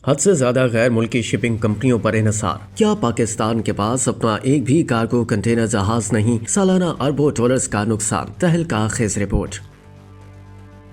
حد سے زیادہ غیر ملکی شپنگ کمپنیوں پر انحصار۔ کیا پاکستان کے پاس اپنا ایک بھی کارگو کنٹینر جہاز نہیں؟ سالانہ اربوں ڈالرز کا نقصان۔ تہلکہ خیز رپورٹ۔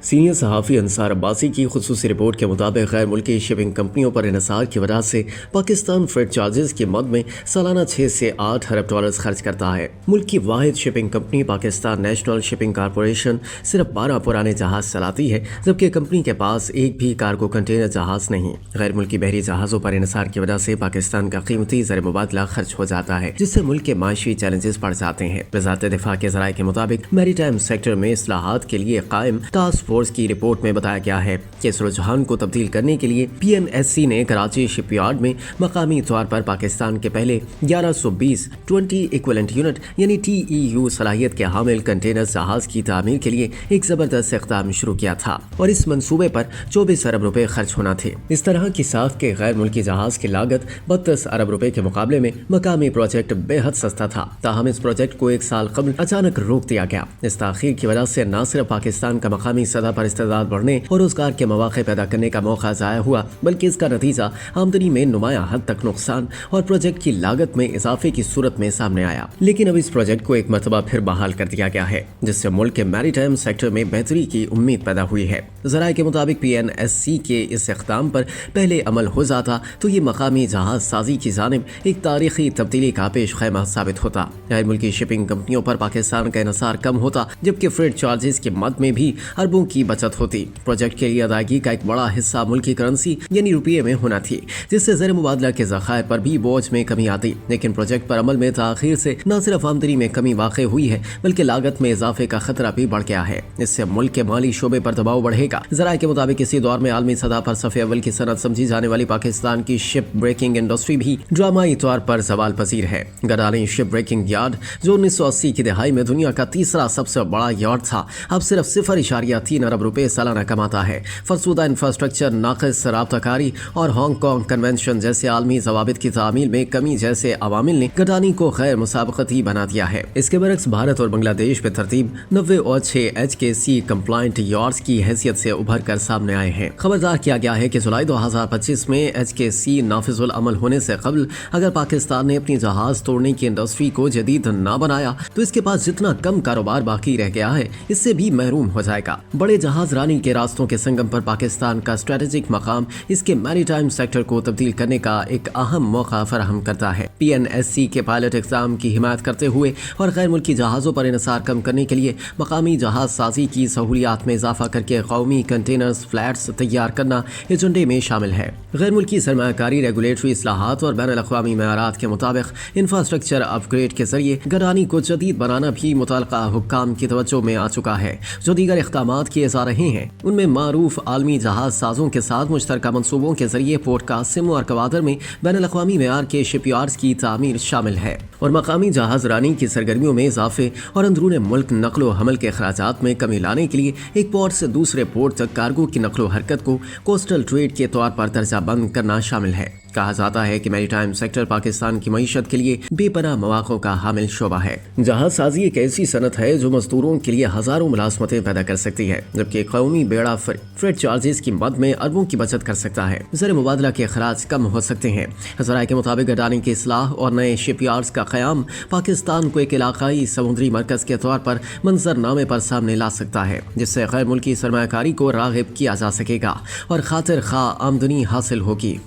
سینئر صحافی انصار عباسی کی خصوصی رپورٹ کے مطابق غیر ملکی شپنگ کمپنیوں پر انحصار کی وجہ سے پاکستان فریٹ چارجز کی مد میں سالانہ 6 سے 8 ارب ڈالرز خرچ کرتا ہے۔ ملک کی واحد shipping company Pakistan national shipping corporation صرف 12 پرانے جہاز چلاتی ہے، جبکہ کمپنی کے پاس ایک بھی کارگو کنٹینر جہاز نہیں۔ غیر ملکی بحری جہازوں پر انحصار کی وجہ سے پاکستان کا قیمتی زر مبادلہ خرچ ہو جاتا ہے، جس سے ملک کے معاشی چیلنجز بڑھ جاتے ہیں۔ وزارت دفاع کے ذرائع کے مطابق میری ٹائم سیکٹر میں اصلاحات کے لیے قائم ٹاسک فورس کی رپورٹ میں بتایا گیا ہے کہ اس رجحان کو تبدیل کرنے کے لیے PNSC نے کراچی شپ یارڈ میں مقامی طور پر پاکستان کے پہلے 1120 20 ایکویلنٹ یونٹ یعنی TEU صلاحیت کے حامل کنٹینر جہاز کی تعمیر کے لیے ایک زبردست اقدام شروع کیا تھا، اور اس منصوبے پر 24 ارب روپے خرچ ہونا تھے۔ اس طرح کی ساخت کے غیر ملکی جہاز کی لاگت 32 ارب روپے کے مقابلے میں مقامی پروجیکٹ بے حد سستا تھا، تاہم اس پروجیکٹ کو 1 سال قبل اچانک روک دیا گیا۔ اس تاخیر کی وجہ سے نہ صرف پاکستان کا مقامی سطح پر استعداد بڑھنے اور روزگار کے مواقع پیدا کرنے کا موقع ضائع ہوا، بلکہ اس کا نتیجہ آمدنی میں نمایاں حد تک نقصان اور پروجیکٹ کی لاگت میں اضافے کی صورت میں سامنے آیا۔ لیکن اب اس پروجیکٹ کو ایک مرتبہ پھر بحال کر دیا گیا ہے، جس سے ملک کے میری ٹائم سیکٹر میں بہتری کی امید پیدا ہوئی ہے۔ ذرائع کے مطابق PNSC کے اس اقدام پر پہلے عمل ہو جاتا تو یہ مقامی جہاز سازی کی جانب ایک تاریخی تبدیلی کا پیش خیمہ ثابت ہوتا۔ غیر ملکی شپنگ کمپنیوں پر پاکستان کا انحصار کم ہوتا، جبکہ فریٹ چارجز کی مد میں بھی اربوں کی بچت ہوتی۔ پروجیکٹ کے لیے ادائیگی کا ایک بڑا حصہ ملکی کرنسی یعنی روپیے میں ہونا تھی، جس سے زر مبادلہ کے ذخائر پر بھی بوجھ میں کمی آتی۔ لیکن پروجیکٹ پر عمل میں تاخیر سے نہ صرف آمدنی میں کمی واقع ہوئی ہے، بلکہ لاگت میں اضافے کا خطرہ بھی بڑھ گیا ہے۔ اس سے ملک کے مالی شعبے پر دباؤ بڑھے گا۔ ذرائع کے مطابق اسی دور میں عالمی سطح پر صف اول کی صنعت سمجھی جانے والی پاکستان کی شپ بریکنگ انڈسٹری بھی ڈرامائی طور پر زوال پذیر ہے۔ گڈانی شپ بریکنگ یارڈ، جو 1980 کی دہائی میں دنیا کا تیسرا سب سے بڑا یارڈ تھا، اب صرف 0.3 ارب روپے سالانہ کماتا ہے۔ فرسودہ انفراسٹرکچر، ناقص رابطہ کاری اور ہانگ کانگ کنونشن جیسے عالمی ضوابط کی تعمیل میں کمی جیسے عوامل نے گڈانی کو غیر مسابقتی بنا دیا ہے۔ اس کے برعکس بھارت اور بنگلہ دیش میں ترتیب 90 اور 6 HKC کمپلائنٹ یارڈز کی حیثیت سے ابھر کر سامنے آئے ہیں۔ خبردار کیا گیا ہے کہ جولائی 2025 میں HKC نافذ العمل ہونے سے قبل اگر پاکستان نے اپنی جہاز توڑنے کی انڈسٹری کو جدید نہ بنایا تو اس کے پاس جتنا کم کاروبار باقی رہ گیا ہے اس سے بھی محروم ہو جائے گا۔ بڑے جہاز رانی کے راستوں کے سنگم پر پاکستان کا اسٹریٹجک مقام اس کے میری ٹائم سیکٹر کو تبدیل کرنے کا ایک اہم موقع فراہم کرتا ہے۔ PNSC کے پائلٹ اقدام کی حمایت کرتے ہوئے اور غیر ملکی جہازوں پر انحصار کم کرنے کے لیے مقامی جہاز سازی کی سہولیات میں اضافہ کر کے قومی کنٹینرز فلیٹس تیار کرنا ایجنڈے میں شامل ہے۔ غیر ملکی سرمایہ کاری، ریگولیٹری اصلاحات اور بین الاقوامی معیارات کے مطابق انفراسٹرکچر اپ گریڈ کے ذریعے گڈانی کو جدید بنانا بھی متعلقہ حکام کی توجہ میں آ چکا ہے۔ جو دیگر اقدامات کیے جا رہے ہیں ان میں معروف عالمی جہاز سازوں کے ساتھ مشترکہ منصوبوں کے ذریعے پورٹ قاسم اور کوادر میں بین الاقوامی معیار کے شپ یارڈز کی تعمیر شامل ہے، اور مقامی جہاز رانی کی سرگرمیوں میں اضافے اور اندرون ملک نقل و حمل کے اخراجات میں کمی لانے کے لیے ایک پورٹ سے دوسرے پورٹ تک کارگو کی نقل و حرکت کو کوسٹل ٹریڈ کے طور پر درجہ بند کرنا شامل ہے۔ کہا جاتا ہے کہ میری ٹائم سیکٹر پاکستان کی معیشت کے لیے بے پناہ مواقع کا حامل شعبہ ہے۔ جہاز سازی ایک ایسی صنعت ہے جو مزدوروں کے لیے ہزاروں ملازمتیں پیدا کر سکتی ہے، جبکہ قومی بیڑا فریٹ چارجز کی مد میں اربوں کی بچت کر سکتا ہے۔ زر مبادلہ کے اخراج کم ہو سکتے ہیں۔ ذرائع کے مطابق گڈانی کی اصلاح اور نئے شپ یارڈز کا قیام پاکستان کو ایک علاقائی سمندری مرکز کے طور پر منظرنامے پر سامنے لا سکتا ہے، جس سے غیر ملکی سرمایہ کاری کو راغب کیا جا سکے گا اور خاطر خواہ آمدنی حاصل ہوگی۔